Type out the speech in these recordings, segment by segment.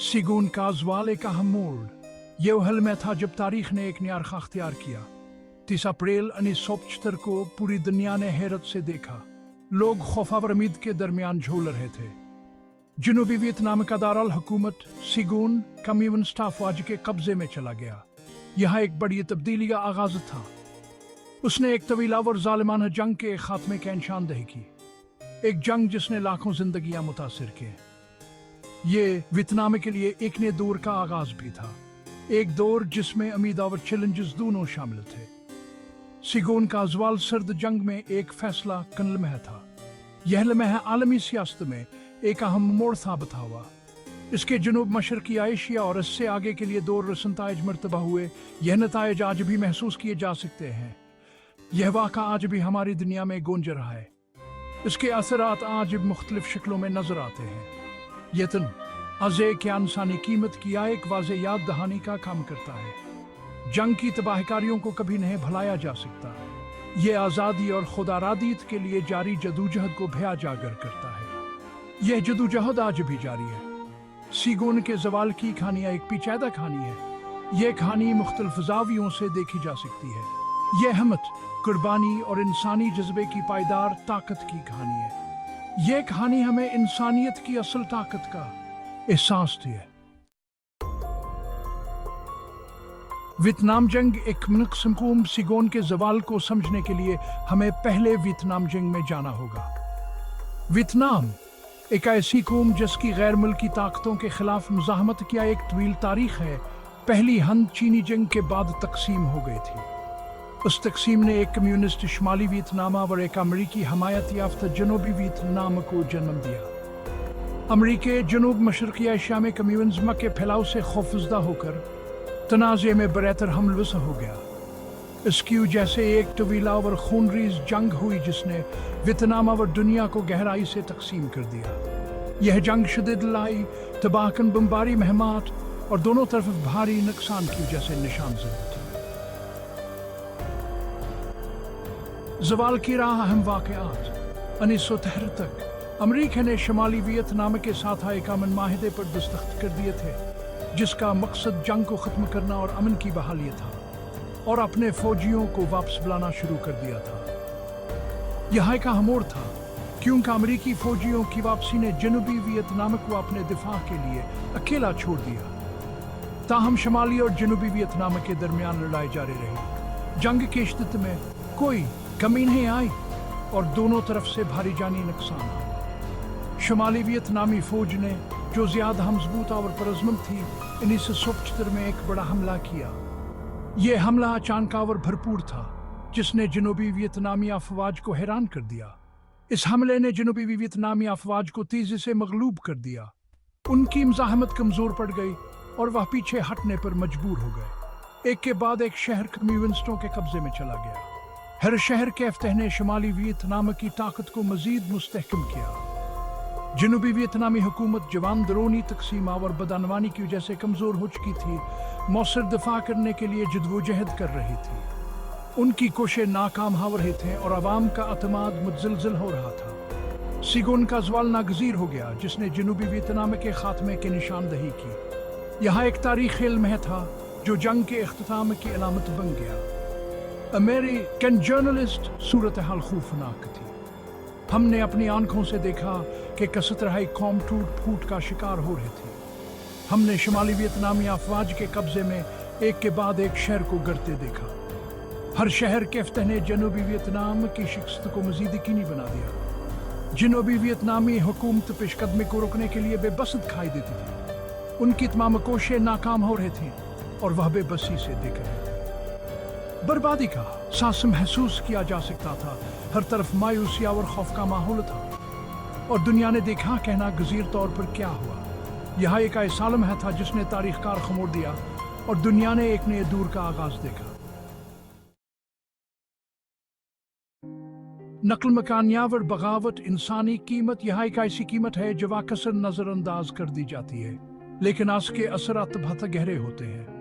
सिगुन काजवाल एक अहम मोड़ ये हल में था जब तारीख ने एक नया राह अख्तियार किया। 30 अप्रैल 1975 को पूरी दुनिया ने हैरत से देखा। लोग खौफ और उम्मीद के दरमियान झूल रहे थे। जनूबी वियतनाम का दारुल हुकूमत सिगुन कम्युनिस्ट अफवाज के कब्जे में चला गया। यहाँ एक बड़ी तब्दीली का आगाज था। उसने एक तवीला और जालिमाना जंग के खात्मे की निशानदेही की। एक जंग जिसने लाखों जिंदगियां मुतासिर की। ये वियतनाम के लिए एक नए दौर का आगाज भी था, एक दौर जिसमें उम्मीद और चैलेंजेस दोनों शामिल थे। सिगुन काजवाल सर्द जंग में एक फैसला कन लम्हा था। यह लम्हा आलमी सियासत में एक अहम मोड़ साबित हुआ। इसके जनूब मशरकी एशिया और इससे आगे के लिए दौर नताइज मरतबा हुए। यह नताइज आज भी महसूस किए जा सकते हैं। यह वाक़ा आज भी हमारी दुनिया में गूंज रहा है। इसके असरात आज भी मुख्तलिफ शक्लों में नजर आते हैं। यतन अज़े क्या इंसानी कीमत की एक वाज़े याद दहानी का काम करता है। जंग की तबाहकारियों को कभी नहीं भुलाया जा सकता। ये आज़ादी और खुदारादीत के लिए जारी जदोजहद को भया जागर करता है। यह जदोजहद आज भी जारी है। सिगुन के जवाल की कहानियाँ एक पेचीदा कहानी है। यह कहानी मुख्तलिफ ज़ावियों से देखी जा सकती है। यह हिम्मत, कुर्बानी और इंसानी जज्बे की पायदार ताकत की कहानी है। यह कहानी हमें इंसानियत की असल ताकत का एहसास दी है। वियतनाम जंग एक मुनक़सिम सिगुन के जवाल को समझने के लिए हमें पहले वियतनाम जंग में जाना होगा। वियतनाम एक ऐसी कौम जिसकी गैर मुल्की ताकतों के खिलाफ मुज़ाहमत की एक तवील तारीख है। पहली हंद चीनी जंग के बाद तकसीम हो गई थी। उस तकसीम ने एक कम्युनिस्ट शुमाली वियतनाम और एक अमरीकी हमायत याफ्ता जनूबी वियतनाम को जन्म दिया। अमरीकी जनूब मशरकी एशिया में कम्युनिज्म के फैलाव से खौफजदा होकर तनाज़े में बरतर हमलवस हो गया। इसकी वजह से एक तवीला और खूनरेज़ जंग हुई जिसने वियतनाम और दुनिया को गहराई से तकसीम कर दिया। यह जंग शदीद लड़ाई, तबाहकन बमबारी, महमात और दोनों तरफ भारी नुकसान की वजह से निशानजद थी। जवाल की राह अहम वाक़यात 1973 तक अमरीका ने शुमाली वियतनाम के साथ एक अमन माहिदे पर दस्तखत कर दिए थे, जिसका मकसद जंग को ख़त्म करना और अमन की बहाली था, और अपने फौजियों को वापस बुलाना शुरू कर दिया था। यह एक अहम मोड़ था क्योंकि अमरीकी फौजियों की वापसी ने जनूबी वियतनाम को अपने दिफा के लिए अकेला छोड़ दिया। ताहम शुमाली और जनूबी वियतनाम के दरमियान लड़ाई जारी रही। जंग की शिद्दत में कोई कमी नहीं आई और दोनों तरफ से भारी जानी नुकसान आया। शुमाली वियतनामी फौज ने, जो ज्यादा मजबूत और पुरअज़्म थी, 1975 में एक बड़ा हमला किया। यह हमला अचानक और भरपूर था, जिसने जनूबी वियतनामी अफवाज को हैरान कर दिया। इस हमले ने जनूबी वियतनामी अफवाज को तेजी से मगलूब कर दिया। उनकी मुज़ाहमत कमजोर पड़ गई और वह पीछे हटने पर मजबूर हो गए। एक के बाद एक शहर कम्युनिस्टों के कब्जे में चला गया। हर शहर के फतह ने शुमाली वियतनाम की ताकत को मजीद मुस्तहकम किया। जनूबी वियतनामी हुकूमत जवान दरोनी तकसीम और बदअनवानी की वजह से कमजोर हो चुकी थी, मौसर दफा करने के लिए जद्दोजहद कर रही थी। उनकी कोशिशें नाकाम हो रहे थे और अवाम का अतमाद मुतज़लज़ल हो रहा था। सिगुन का जवाल नागज़ीर हो गया, जिसने जनूबी वियतनाम के खात्मे की निशानदेही की। यहाँ एक तारीख़ी लम्हा था जो जंग के इख्तिताम की अलामत बन गया। अमेरिकन जर्नलिस्ट सूरत हाल खौफनाक थी। हमने अपनी आंखों से देखा कि कसरत रही कौम टूट फूट का शिकार हो रही थी। हमने शुमाली वियतनामी अफवाज के कब्जे में एक के बाद एक शहर को गिरते देखा। हर शहर के फतह ने जनूबी वियतनाम की शिकस्त को मजीद यकीनी बना दिया। जनूबी वियतनामी हुकूमत पेशकदमी को रोकने के लिए बेबस दिखाई देती थी। उनकी तमाम कोशिशें नाकाम हो रही थी और वह बेबसी से देख रहे थे। बर्बादी का सांस महसूस किया जा सकता था। हर तरफ मायूसी और खौफ का माहौल था और दुनिया ने देखा कहना गजीर तौर पर क्या हुआ। यह एक ऐसा लम्हा था जिसने तारीख कार खमोड़ दिया और दुनिया ने एक नए दौर का आगाज देखा। नकल मकानियावर बगावत इंसानी कीमत यह एक ऐसी कीमत है जो वाकसर नजरअंदाज कर दी जाती है, लेकिन आज के असरात बहुत गहरे होते हैं।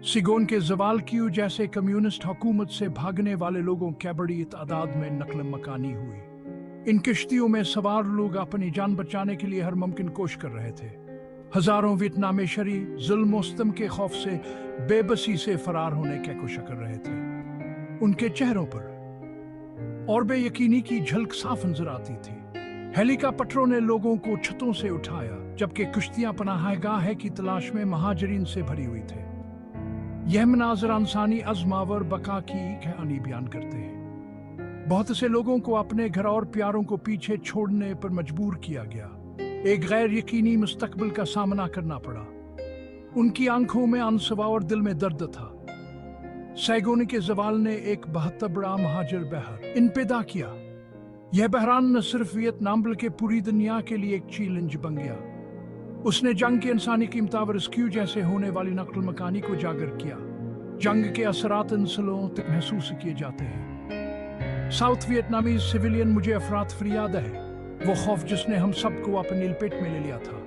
सिगुन के जवाल की वजह से कम्युनिस्ट हुकूमत से भागने वाले लोगों की बड़ी तादाद में नकल मकानी हुई। इन किश्तियों में सवार लोग अपनी जान बचाने के लिए हर मुमकिन कोशिश कर रहे थे। हजारों वियतनामी शहरी जुल्म सितम के खौफ से बेबसी से फरार होने के कोशिश कर रहे थे। उनके चेहरों पर और बेयकीनी की झलक साफ नजर आती थी। हेलीकॉप्टरों ने लोगों को छतों से उठाया, जबकि कश्तियां पनाहगाह की तलाश में महाजरीन से भरी हुई थे। यह मनाजर इंसानी अज़मावर बका की कहानी बयान करते हैं। बहुत से लोगों को अपने घर और प्यारों को पीछे छोड़ने पर मजबूर किया गया। एक गैर यकीनी मुस्तकबिल का सामना करना पड़ा। उनकी आंखों में आंसुआ और दिल में दर्द था। सैगोन के जवाल ने एक 72 बड़ा महाजर बहर इन पैदा किया। यह बहरान न सिर्फ वियतनाम बल्कि पूरी दुनिया के लिए एक चैलेंज बन गया। उसने जंग के इंसानी कीमत और रेस्क्यू जैसे होने वाली नकल मकानी को उजागर किया। जंग के असरात इंसलों तक महसूस किए जाते हैं। साउथ वियतनामी सिविलियन मुझे अफरात फरियाद है, वो खौफ जिसने हम सबको अपनी लपेट में ले लिया था।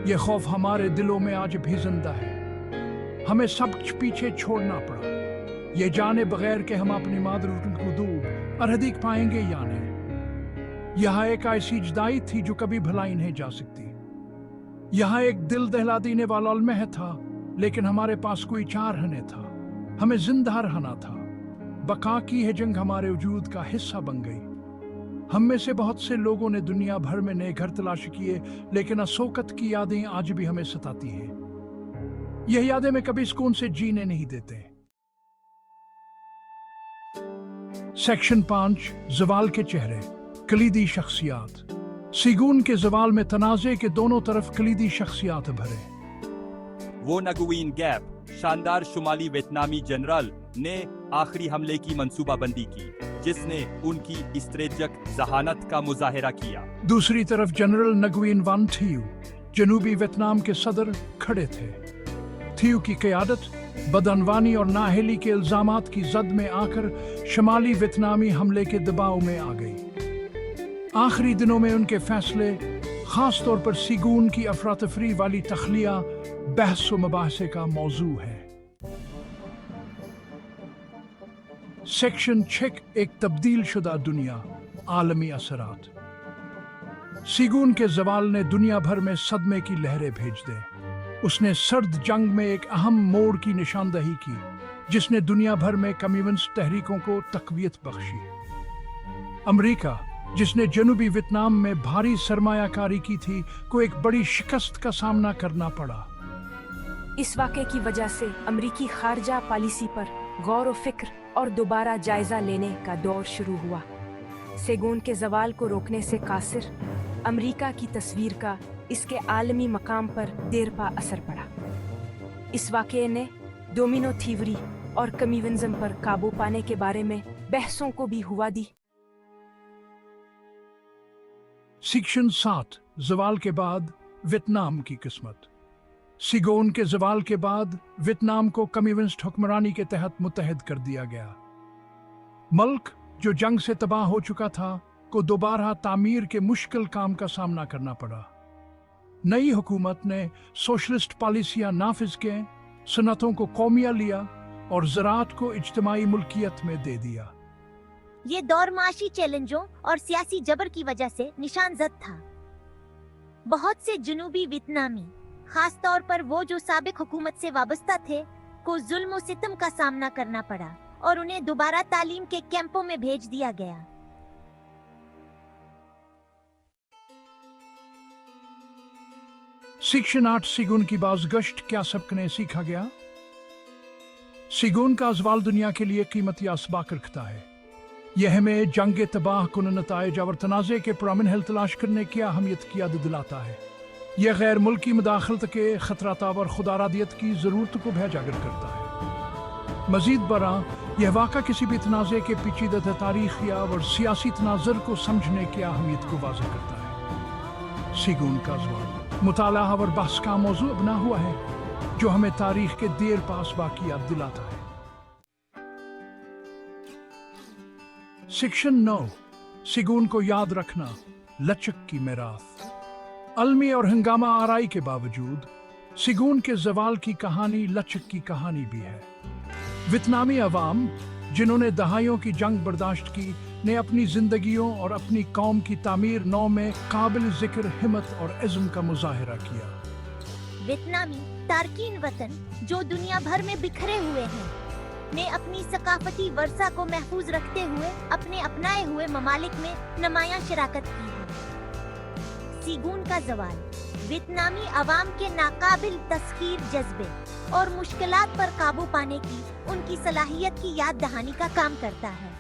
यह खौफ हमारे दिलों में आज भी जिंदा है। हमें सब पीछे छोड़ना पड़ा, ये जाने बगैर कि हम अपनी मातृभूमि को दूर और अधिक पाएंगे या नहीं। यहाँ एक ऐसी जुदाई थी जो कभी भुलाई नहीं जा सकती। यहाँ एक दिल दहला देने वाला अलमह था, लेकिन हमारे पास कोई चार हने था। हमें जिंदा रहना था। बका की है जंग हमारे वजूद का हिस्सा बन गई। हम में से बहुत से लोगों ने दुनिया भर में नए घर तलाश किए, लेकिन अशोकत की यादें आज भी हमें सताती हैं। यह यादें में कभी सुकून से जीने नहीं देते। सेक्शन 5 जवाल के चेहरे, कलीदी शख्सियात। सिगून के जवाल में तनाज़े के दोनों तरफ कलीदी शख्सियात भरे। वो नगुइन गैप, शानदार शुमाली वियतनामी जनरल ने आखिरी हमले की मंसूबाबंदी की, जिसने उनकी स्ट्रेटजिक जहानत का मुजाहिरा किया। दूसरी तरफ जनरल नगुइन वान थियू, जनूबी वियतनाम के सदर, खड़े थे। थियू की क़यादत बदअनवानी और नाअहली के इल्जामात की जद में आकर शुमाली वियतनामी हमले के दबाव में आ गई। आखिरी दिनों में उनके फैसले, खास तौर पर सिगून की अफरातफरी वाली तखलिया, बहस व मुबाहसे का मौजू है। सेक्शन 6 एक तब्दील शुदा दुनिया, आलमी असरात। सिगून के जवाल ने दुनिया भर में सदमे की लहरें भेज दे। उसने सर्द जंग में एक अहम मोड़ की निशानदही की, जिसने दुनिया भर में कम्युनिस्ट तहरीकों को तकवीत बख्शी। अमेरिका, जिसने जनूबी वियतनाम में भारी सरमायाकारी की थी, को एक बड़ी शिकस्त का सामना करना पड़ा। इस वाक़े की वजह से अमरीकी खारजा पॉलिसी पर गौर व फिक्र और दोबारा जायजा लेने का दौर शुरू हुआ। सेगून के जवाल को रोकने से कासिर अमरीका की तस्वीर का इसके आलमी मकाम पर देरपा असर पड़ा। इस वाक़े ने डोमिनो थीवरी और कम्युनिज्म पर काबू पाने के बारे में बहसों को भी हुआ दी। सेक्शन 7 जवाल के बाद वियतनाम की किस्मत। सिगोन के जवाल के बाद वियतनाम को कम्युनिस्ट हुक्मरानी के तहत मुत्तहद कर दिया गया। मुल्क जो जंग से तबाह हो चुका था, को दोबारा तामीर के मुश्किल काम का सामना करना पड़ा। नई हुकूमत ने सोशलिस्ट पॉलिसियां नाफिज के, सनतों को कौमिया लिया और ज़राअत को इज्तिमाई मुल्कियत में दे दिया। ये दौर माशी चैलेंजों और सियासी जबर की वजह से निशानजद था। बहुत से जनूबी वियतनामी, खास तौर पर वो जो साबिक हुकूमत से वाबस्ता थे, को जुल्म और सितम का सामना करना पड़ा और उन्हें दोबारा तालीम के कैंपों में भेज दिया गया। सेक्शन 8 सिगुन की बाज़गश्त, क्या सबक ने सीखा गया? सिगुन का अज़वाल दुनिया के लिए कीमती असबाक रखता है। यह हमें जंग तबाह कुन नताइज और तनाज़े के पुरअमन हल तलाश करने की अहमियत की याद दिलाता है। यह गैर मुल्की मुदाखलत के खतरात और खुदारादियत की ज़रूरत को भी उजागर करता है। मज़ीद बरा, यह वाक़ा किसी भी तनाज़े के पेचीदा तारीख़िया और सियासी तनाज़र को समझने की अहमियत को वाज़ह करता है। सिगुन का अज़वाल मुताला और बहस का मौजू बना हुआ है, जो हमें तारीख़ के देर पास बाकी याद दिलाता है। सेक्शन 9 सिगुन को याद रखना, लचक की मेराथ। अलमी और हंगामा आराई के बावजूद सिगुन के जवाल की कहानी लचक की कहानी भी है। वियतनामी अवाम, जिन्होंने दहाइयों की जंग बर्दाश्त की, ने अपनी जिंदगियों और अपनी कौम की तामीर नौ में काबिल जिक्र हिम्मत और इज़्म का मुजाहिरा किया। वियतनामी तारकीन वतन जो दुनिया भर में बिखरे हुए हैं ने अपनी सकाफती वर्षा को महफूज रखते हुए अपने अपनाए हुए ममालिक में नुमायां शराकत की है। सीगून का जवाल वियतनामी अवाम के नाकाबिल तस्खीर जज्बे और मुश्किलात पर काबू पाने की उनकी सलाहियत की याद दहानी का काम करता है।